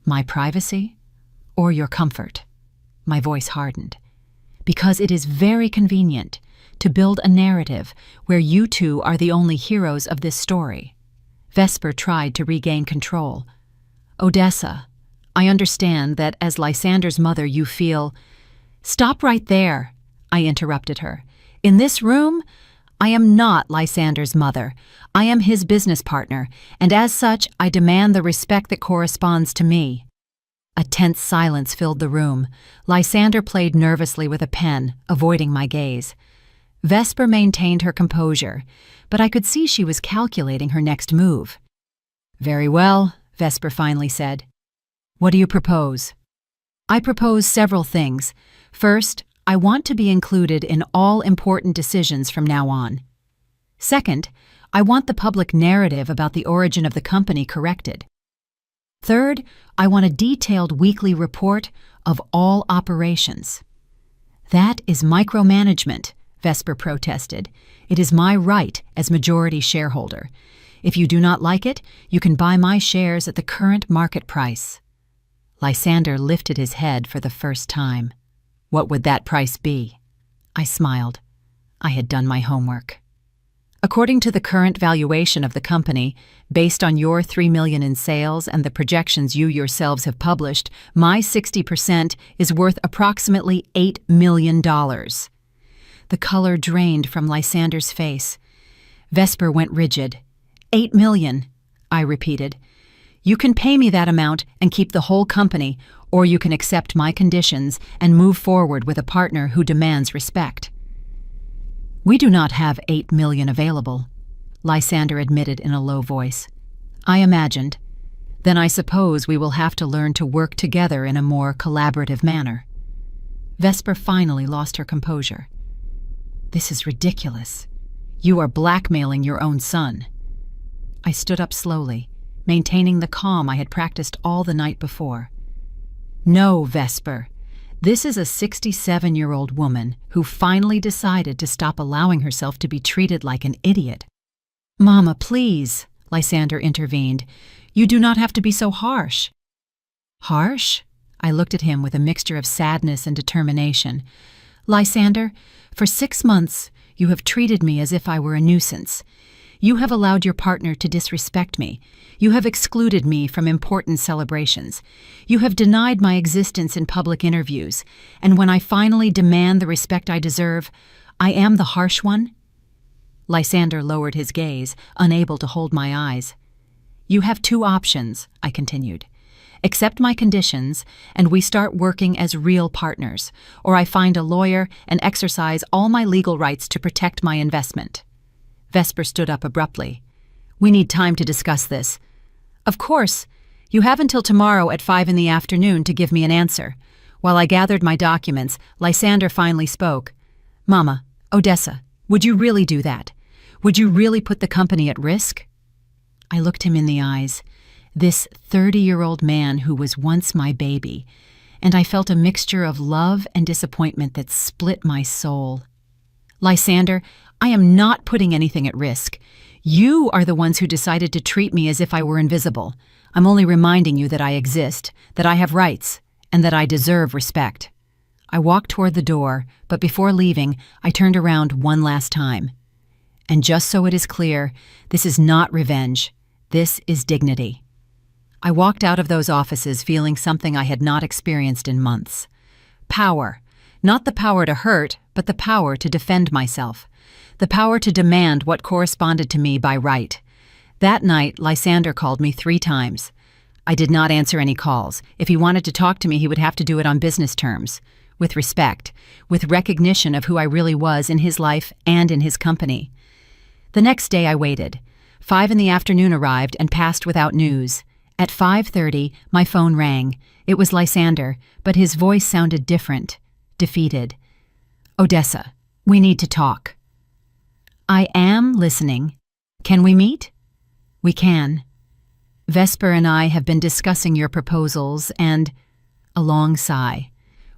My privacy or your comfort? My voice hardened. Because it is very convenient to build a narrative where you two are the only heroes of this story. Vesper tried to regain control. Odessa, I understand that as Lysander's mother you feel— Stop right there, I interrupted her. In this room, I am not Lysander's mother. I am his business partner, and as such, I demand the respect that corresponds to me. A tense silence filled the room. Lysander played nervously with a pen, avoiding my gaze. Vesper maintained her composure, but I could see she was calculating her next move. Very well, Vesper finally said. What do you propose? I propose several things. First, I want to be included in all important decisions from now on. Second, I want the public narrative about the origin of the company corrected. Third, I want a detailed weekly report of all operations. That is micromanagement, Vesper protested. It is my right as majority shareholder. If you do not like it, you can buy my shares at the current market price. Lysander lifted his head for the first time. What would that price be? I smiled. I had done my homework. According to the current valuation of the company, based on your $3 million in sales and the projections you yourselves have published, my 60% is worth approximately $8 million. The color drained from Lysander's face. Vesper went rigid. $8 million, I repeated. You can pay me that amount and keep the whole company, or you can accept my conditions and move forward with a partner who demands respect. We do not have $8 million available, Lysander admitted in a low voice. I imagined. Then I suppose we will have to learn to work together in a more collaborative manner. Vesper finally lost her composure. This is ridiculous. You are blackmailing your own son. I stood up slowly, maintaining the calm I had practiced all the night before. No, Vesper. This is a 67-year-old woman who finally decided to stop allowing herself to be treated like an idiot. Mama, please, Lysander intervened. You do not have to be so harsh. Harsh? I looked at him with a mixture of sadness and determination. Lysander, for 6 months you have treated me as if I were a nuisance. You have allowed your partner to disrespect me. You have excluded me from important celebrations. You have denied my existence in public interviews. And when I finally demand the respect I deserve, I am the harsh one? Lysander lowered his gaze, unable to hold my eyes. You have 2 options, I continued. Accept my conditions, and we start working as real partners, or I find a lawyer and exercise all my legal rights to protect my investment. Vesper stood up abruptly. We need time to discuss this. Of course. You have until tomorrow at 5 p.m. to give me an answer. While I gathered my documents, Lysander finally spoke. Mama, Odessa, would you really do that? Would you really put the company at risk? I looked him in the eyes. This 30-year-old man who was once my baby, and I felt a mixture of love and disappointment that split my soul. Lysander, I am not putting anything at risk. You are the ones who decided to treat me as if I were invisible. I'm only reminding you that I exist, that I have rights, and that I deserve respect. I walked toward the door, but before leaving, I turned around one last time. And just so it is clear, this is not revenge. This is dignity. I walked out of those offices feeling something I had not experienced in months. Power. Not the power to hurt, but the power to defend myself. The power to demand what corresponded to me by right. That night, Lysander called me 3 times. I did not answer any calls. If he wanted to talk to me, he would have to do it on business terms, with respect, with recognition of who I really was in his life and in his company. The next day I waited. 5 p.m. arrived and passed without news. At 5:30, my phone rang. It was Lysander, but his voice sounded different, defeated. Odessa, we need to talk. I am listening. Can we meet? We can. Vesper and I have been discussing your proposals and, a long sigh,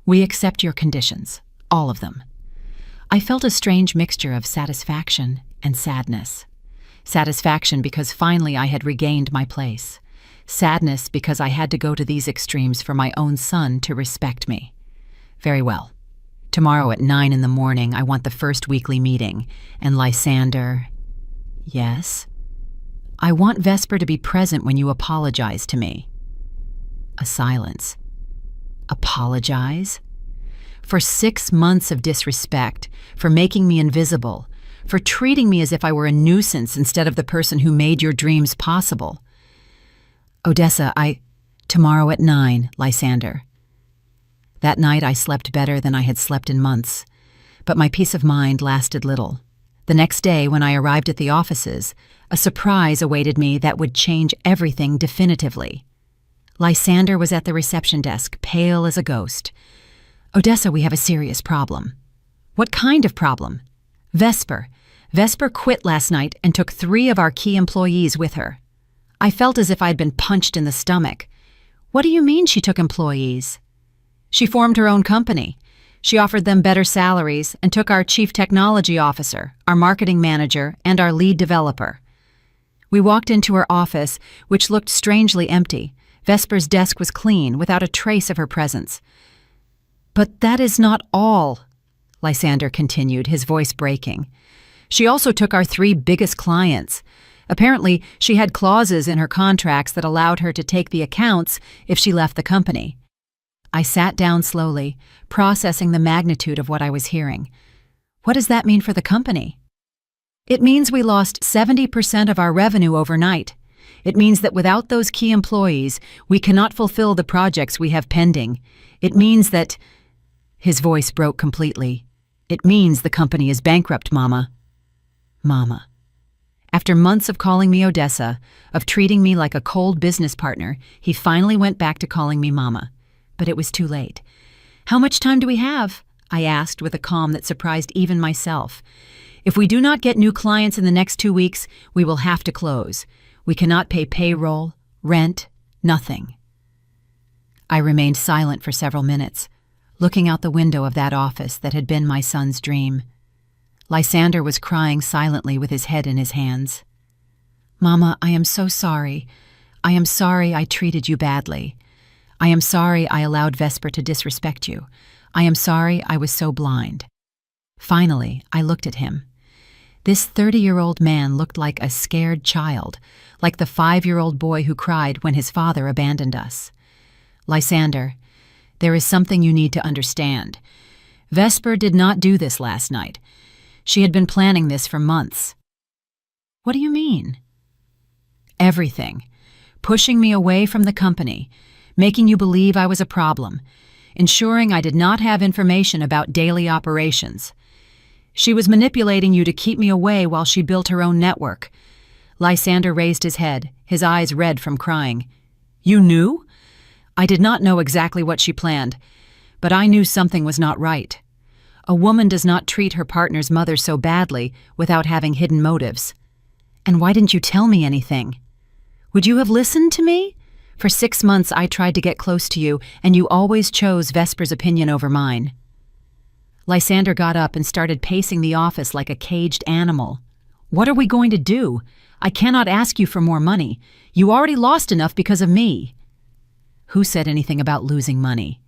we accept your conditions, all of them. I felt a strange mixture of satisfaction and sadness. Satisfaction because finally I had regained my place. Sadness because I had to go to these extremes for my own son to respect me. Very well. Tomorrow at 9 a.m, I want the first weekly meeting, and Lysander... Yes? I want Vesper to be present when you apologize to me. A silence. Apologize? For 6 months of disrespect, for making me invisible, for treating me as if I were a nuisance instead of the person who made your dreams possible. Odessa, Tomorrow at 9, Lysander. That night I slept better than I had slept in months, but my peace of mind lasted little. The next day, when I arrived at the offices, a surprise awaited me that would change everything definitively. Lysander was at the reception desk, pale as a ghost. "Odessa, we have a serious problem." "What kind of problem?" "Vesper. Vesper quit last night and took 3 of our key employees with her." I felt as if I'd been punched in the stomach. "What do you mean she took employees?" "She formed her own company. She offered them better salaries and took our chief technology officer, our marketing manager, and our lead developer." We walked into her office, which looked strangely empty. Vesper's desk was clean, without a trace of her presence. "But that is not all," Lysander continued, his voice breaking. "She also took our 3 biggest clients. Apparently, she had clauses in her contracts that allowed her to take the accounts if she left the company." I sat down slowly, processing the magnitude of what I was hearing. "What does that mean for the company?" "It means we lost 70% of our revenue overnight. It means that without those key employees, we cannot fulfill the projects we have pending. It means that—" His voice broke completely. "It means the company is bankrupt, Mama." Mama. After months of calling me Odessa, of treating me like a cold business partner, he finally went back to calling me Mama. But it was too late. "How much time do we have?" I asked with a calm that surprised even myself. "If we do not get new clients in the next 2 weeks, we will have to close. We cannot pay payroll, rent, nothing." I remained silent for several minutes, looking out the window of that office that had been my son's dream. Lysander was crying silently with his head in his hands. "Mama, I am so sorry. I am sorry I treated you badly. I am sorry I allowed Vesper to disrespect you. I am sorry I was so blind." Finally, I looked at him. This 30-year-old man looked like a scared child, like the 5-year-old boy who cried when his father abandoned us. "Lysander, there is something you need to understand. Vesper did not do this last night. She had been planning this for months." "What do you mean?" "Everything. Pushing me away from the company, making you believe I was a problem, ensuring I did not have information about daily operations. She was manipulating you to keep me away while she built her own network." Lysander raised his head, his eyes red from crying. "You knew?" "I did not know exactly what she planned, but I knew something was not right. A woman does not treat her partner's mother so badly without having hidden motives." "And why didn't you tell me anything?" "Would you have listened to me? For 6 months I tried to get close to you, and you always chose Vesper's opinion over mine." Lysander got up and started pacing the office like a caged animal. "What are we going to do? I cannot ask you for more money. You already lost enough because of me." "Who said anything about losing money?"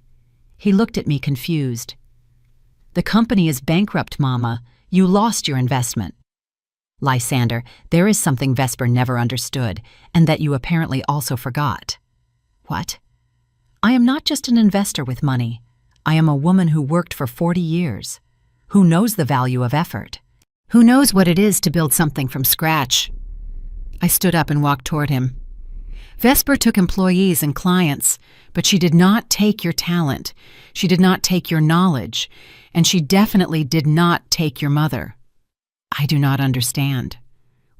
He looked at me confused. "The company is bankrupt, Mama. You lost your investment." "Lysander, there is something Vesper never understood, and that you apparently also forgot." "What?" "I am not just an investor with money. I am a woman who worked for 40 years, who knows the value of effort, who knows what it is to build something from scratch." I stood up and walked toward him. "Vesper took employees and clients, but she did not take your talent. She did not take your knowledge, and she definitely did not take your mother." "I do not understand."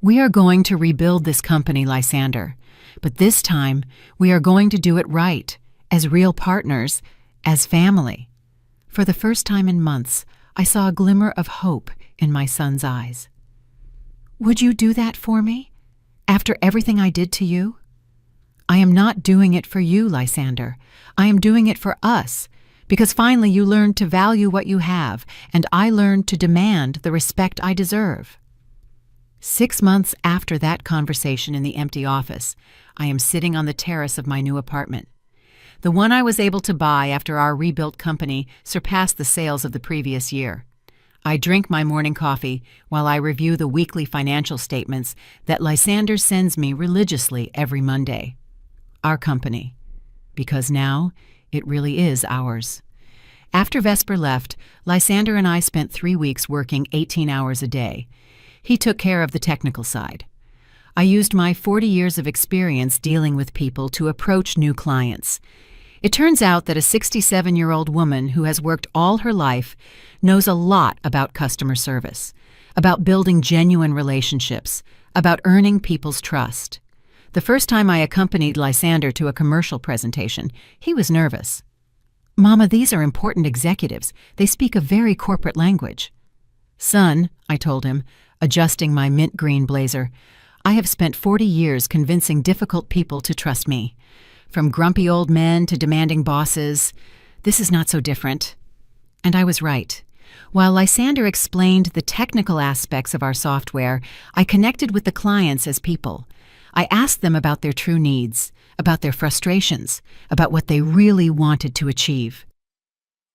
"We are going to rebuild this company, Lysander, but this time we are going to do it right, as real partners, as family." For the first time in months, I saw a glimmer of hope in my son's eyes. "Would you do that for me, after everything I did to you?" "I am not doing it for you, Lysander. I am doing it for us, because finally you learned to value what you have, and I learned to demand the respect I deserve." 6 months after that conversation in the empty office, I am sitting on the terrace of my new apartment. The one I was able to buy after our rebuilt company surpassed the sales of the previous year. I drink my morning coffee while I review the weekly financial statements that Lysander sends me religiously every Monday. Our company. Because now, it really is ours. After Vesper left, Lysander and I spent 3 weeks working 18 hours a day. He took care of the technical side. I used my 40 years of experience dealing with people to approach new clients. It turns out that a 67-year-old woman who has worked all her life knows a lot about customer service, about building genuine relationships, about earning people's trust. The first time I accompanied Lysander to a commercial presentation, he was nervous. "Mama, these are important executives. They speak a very corporate language." "Son," I told him, adjusting my mint green blazer, "I have spent 40 years convincing difficult people to trust me. From grumpy old men to demanding bosses, this is not so different." And I was right. While Lysander explained the technical aspects of our software, I connected with the clients as people. I asked them about their true needs, about their frustrations, about what they really wanted to achieve.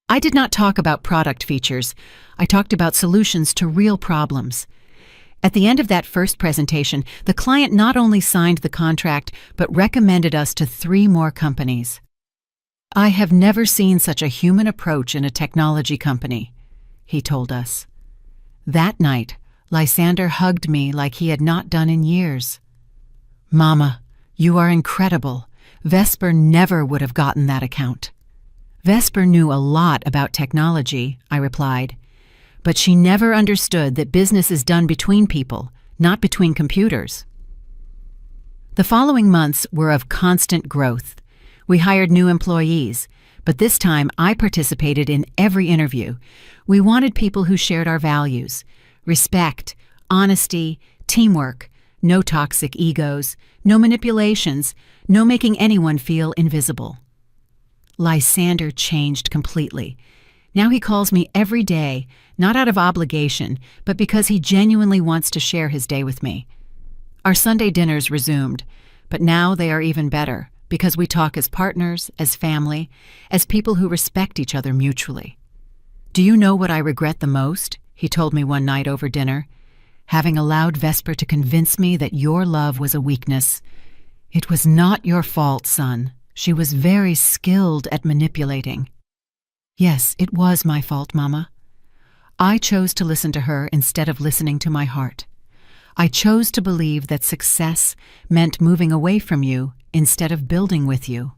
I did not talk about product features. I talked about solutions to real problems. At the end of that first presentation, the client not only signed the contract, but recommended us to 3 more companies. "I have never seen such a human approach in a technology company," he told us. That night, Lysander hugged me like he had not done in years. "Mama, you are incredible. Vesper never would have gotten that account." Vesper knew a lot about technology, I replied, but she never understood that business is done between people, not between computers. The following months were of constant growth. We hired new employees, but this time I participated in every interview. We wanted people who shared our values: respect, honesty, teamwork, no toxic egos, no manipulations, no making anyone feel invisible. Lysander changed completely. Now he calls me every day, not out of obligation, but because he genuinely wants to share his day with me. Our Sunday dinners resumed, but now they are even better because we talk as partners, as family, as people who respect each other mutually. "Do you know what I regret the most?" he told me one night over dinner. "Having allowed Vesper to convince me that your love was a weakness. It was not your fault, son. She was very skilled at manipulating." "Yes, it was my fault, Mama. I chose to listen to her instead of listening to my heart. I chose to believe that success meant moving away from you instead of building with you."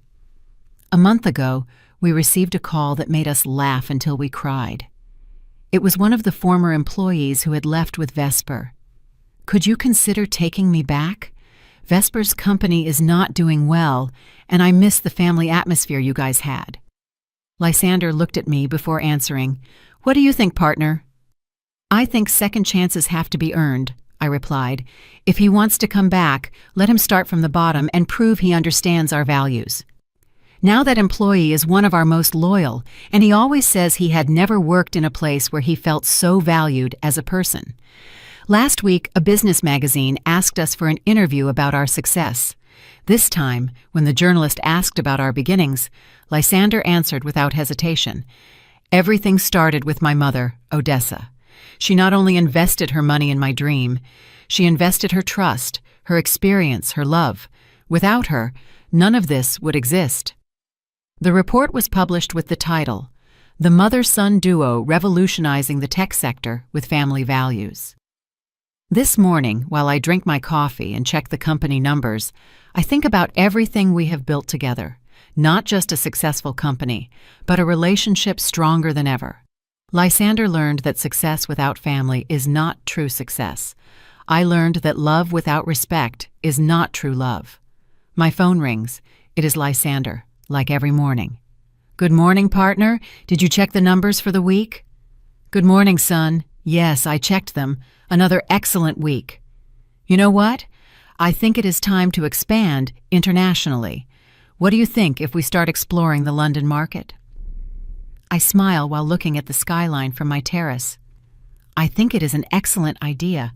A month ago, we received a call that made us laugh until we cried. It was one of the former employees who had left with Vesper. "Could you consider taking me back? Vesper's company is not doing well, and I miss the family atmosphere you guys had." Lysander looked at me before answering. "What do you think, partner?" "I think second chances have to be earned," I replied. "If he wants to come back, let him start from the bottom and prove he understands our values." Now that employee is one of our most loyal, and he always says he had never worked in a place where he felt so valued as a person. Last week, a business magazine asked us for an interview about our success. This time, when the journalist asked about our beginnings, Lysander answered without hesitation. "Everything started with my mother, Odessa. She not only invested her money in my dream, she invested her trust, her experience, her love. Without her, none of this would exist." The report was published with the title, "The Mother-Son Duo Revolutionizing the Tech Sector with Family Values." This morning, while I drink my coffee and check the company numbers, I think about everything we have built together. Not just a successful company, but a relationship stronger than ever. Lysander learned that success without family is not true success. I learned that love without respect is not true love. My phone rings. It is Lysander, like every morning. "Good morning, partner. Did you check the numbers for the week?" "Good morning, son. Yes, I checked them. Another excellent week." "You know what? I think it is time to expand internationally. What do you think if we start exploring the London market?" I smile while looking at the skyline from my terrace. I think it is an excellent idea,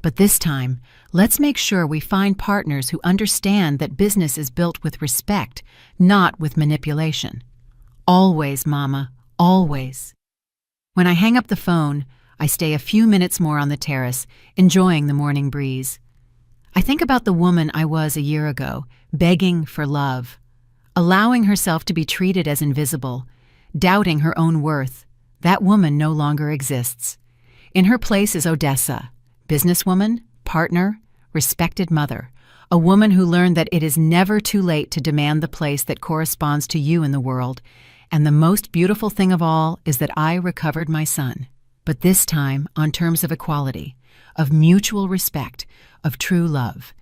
but this time, let's make sure we find partners who understand that business is built with respect, not with manipulation. Always, Mama, always. When I hang up the phone, I stay a few minutes more on the terrace, enjoying the morning breeze. I think about the woman I was a year ago, begging for love, allowing herself to be treated as invisible, doubting her own worth. That woman no longer exists. In her place is Odessa, businesswoman, partner, respected mother, a woman who learned that it is never too late to demand the place that corresponds to you in the world, and the most beautiful thing of all is that I recovered my son. but this time on terms of equality, of mutual respect, of true love.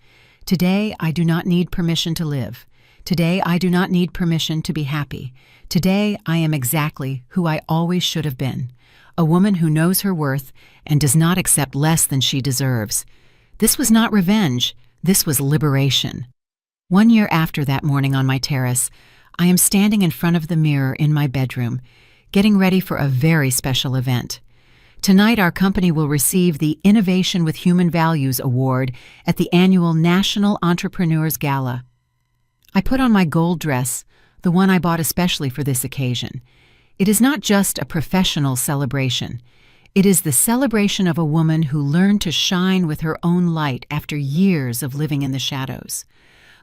Today, I do not need permission to live. Today, I do not need permission to be happy. Today, I am exactly who I always should have been, a woman who knows her worth and does not accept less than she deserves. This was not revenge. This was liberation. 1 year after that morning on my terrace, I am standing in front of the mirror in my bedroom, getting ready for a very special event. Tonight, our company will receive the Innovation with Human Values Award at the annual National Entrepreneurs Gala. I put on my gold dress, the one I bought especially for this occasion. It is not just a professional celebration. It is the celebration of a woman who learned to shine with her own light after years of living in the shadows.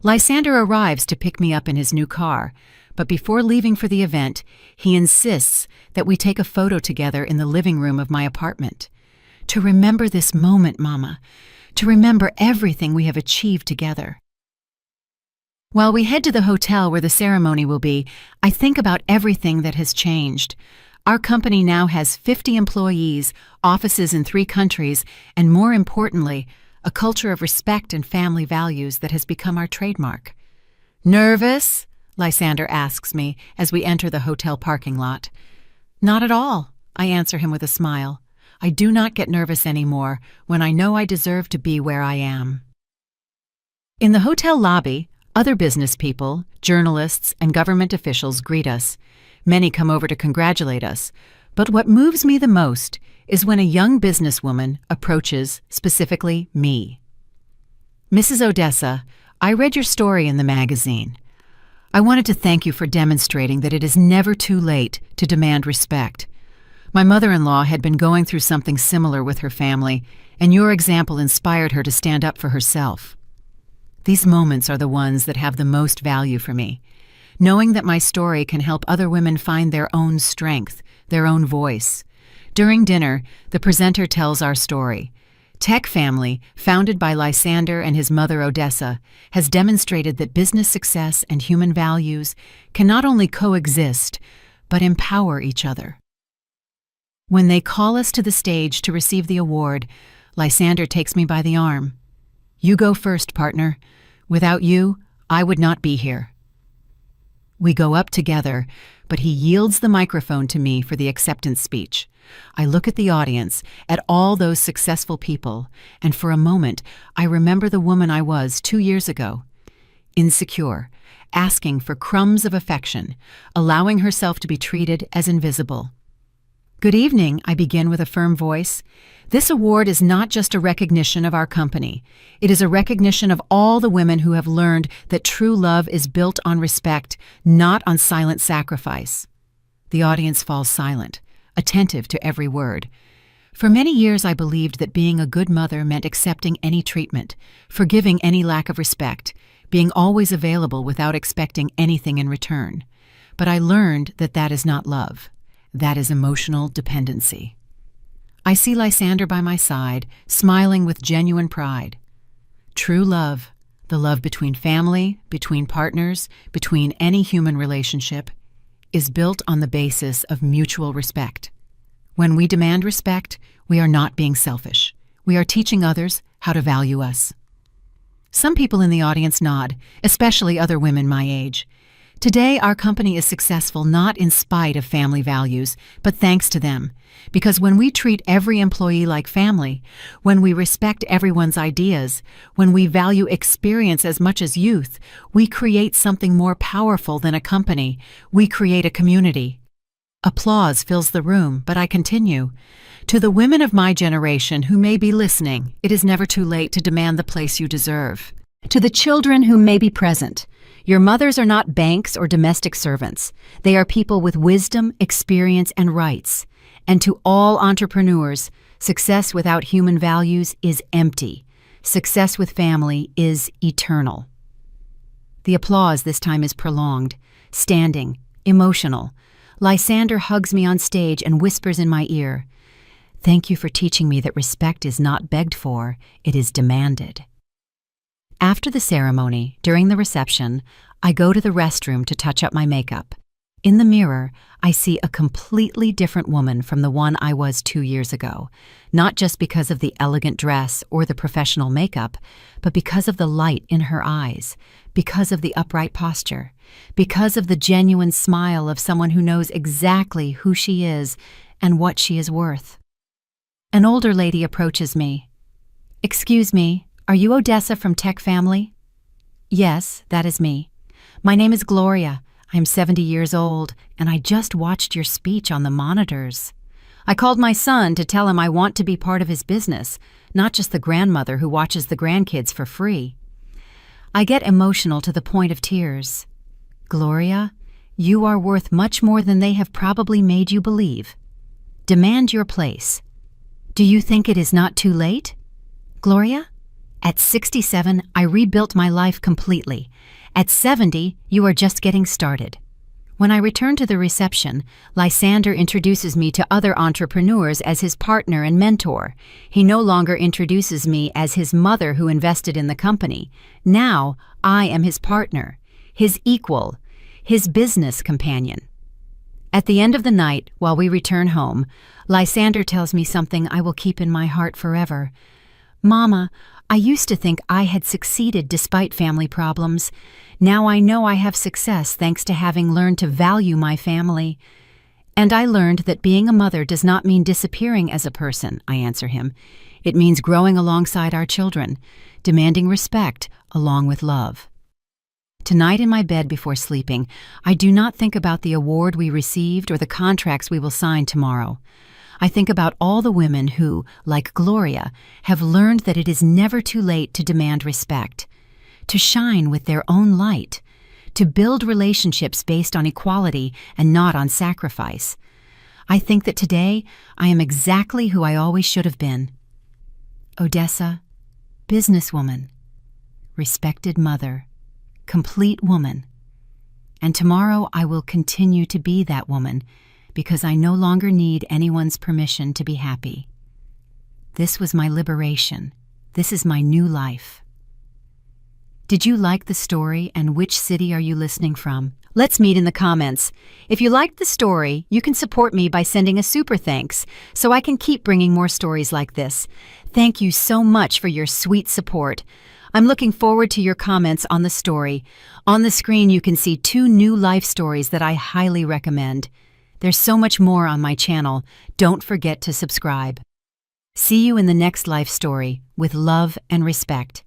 Lysander arrives to pick me up in his new car, but before leaving for the event, he insists that we take a photo together in the living room of my apartment. To remember this moment, Mama. To remember everything we have achieved together. While we head to the hotel where the ceremony will be, I think about everything that has changed. Our company now has 50 employees, offices in 3 countries, and more importantly, a culture of respect and family values that has become our trademark. Nervous? Lysander asks me as we enter the hotel parking lot. Not at all, I answer him with a smile. I do not get nervous anymore when I know I deserve to be where I am. In the hotel lobby, other business people, journalists, and government officials greet us. Many come over to congratulate us. But what moves me the most is when a young businesswoman approaches specifically me. Mrs. Odessa, I read your story in the magazine. I wanted to thank you for demonstrating that it is never too late to demand respect. My mother-in-law had been going through something similar with her family, and your example inspired her to stand up for herself. These moments are the ones that have the most value for me, knowing that my story can help other women find their own strength, their own voice. During dinner, the presenter tells our story. Tech Family, founded by Lysander and his mother Odessa, has demonstrated that business success and human values can not only coexist, but empower each other. When they call us to the stage to receive the award, Lysander takes me by the arm. You go first, partner. Without you, I would not be here. We go up together, but he yields the microphone to me for the acceptance speech. I look at the audience, at all those successful people, and for a moment, I remember the woman I was 2 years ago. Insecure, asking for crumbs of affection, allowing herself to be treated as invisible. Good evening, I begin with a firm voice. This award is not just a recognition of our company. It is a recognition of all the women who have learned that true love is built on respect, not on silent sacrifice. The audience falls silent, attentive to every word. For many years I believed that being a good mother meant accepting any treatment, forgiving any lack of respect, being always available without expecting anything in return. But I learned that that is not love. That is emotional dependency. I see Lysander by my side, smiling with genuine pride. True love, the love between family, between partners, between any human relationship, is built on the basis of mutual respect. When we demand respect, we are not being selfish. We are teaching others how to value us. Some people in the audience nod, especially other women my age. Today, our company is successful not in spite of family values, but thanks to them. Because when we treat every employee like family, when we respect everyone's ideas, when we value experience as much as youth, we create something more powerful than a company. We create a community. Applause fills the room, but I continue. To the women of my generation who may be listening, it is never too late to demand the place you deserve. To the children who may be present, your mothers are not banks or domestic servants. They are people with wisdom, experience, and rights. And to all entrepreneurs, success without human values is empty. Success with family is eternal. The applause this time is prolonged, standing, emotional. Lysander hugs me on stage and whispers in my ear, "Thank you for teaching me that respect is not begged for, it is demanded." After the ceremony, during the reception, I go to the restroom to touch up my makeup. In the mirror, I see a completely different woman from the one I was 2 years ago, not just because of the elegant dress or the professional makeup, but because of the light in her eyes, because of the upright posture, because of the genuine smile of someone who knows exactly who she is and what she is worth. An older lady approaches me. "Excuse me, are you Odessa from Tech Family?" "Yes, that is me. My name is Gloria. I'm 70 years old, and I just watched your speech on the monitors. I called my son to tell him I want to be part of his business, not just the grandmother who watches the grandkids for free." I get emotional to the point of tears. "Gloria, you are worth much more than they have probably made you believe. Demand your place. Do you think it is not too late?" "Gloria, at 67, I rebuilt my life completely. At 70, you are just getting started." When I return to the reception, Lysander introduces me to other entrepreneurs as his partner and mentor. He no longer introduces me as his mother who invested in the company. Now, I am his partner, his equal, his business companion. At the end of the night, while we return home, Lysander tells me something I will keep in my heart forever. "Mama, I used to think I had succeeded despite family problems. Now I know I have success thanks to having learned to value my family." "And I learned that being a mother does not mean disappearing as a person," I answer him. "It means growing alongside our children, demanding respect along with love." Tonight in my bed before sleeping, I do not think about the award we received or the contracts we will sign tomorrow. I think about all the women who, like Gloria, have learned that it is never too late to demand respect, to shine with their own light, to build relationships based on equality and not on sacrifice. I think that today I am exactly who I always should have been. Odessa, businesswoman, respected mother, complete woman. And tomorrow I will continue to be that woman, because I no longer need anyone's permission to be happy. This was my liberation. This is my new life. Did you like the story, and which city are you listening from? Let's meet in the comments. If you liked the story, you can support me by sending a super thanks so I can keep bringing more stories like this. Thank you so much for your sweet support. I'm looking forward to your comments on the story. On the screen, you can see 2 new life stories that I highly recommend. There's so much more on my channel. Don't forget to subscribe. See you in the next life story with love and respect.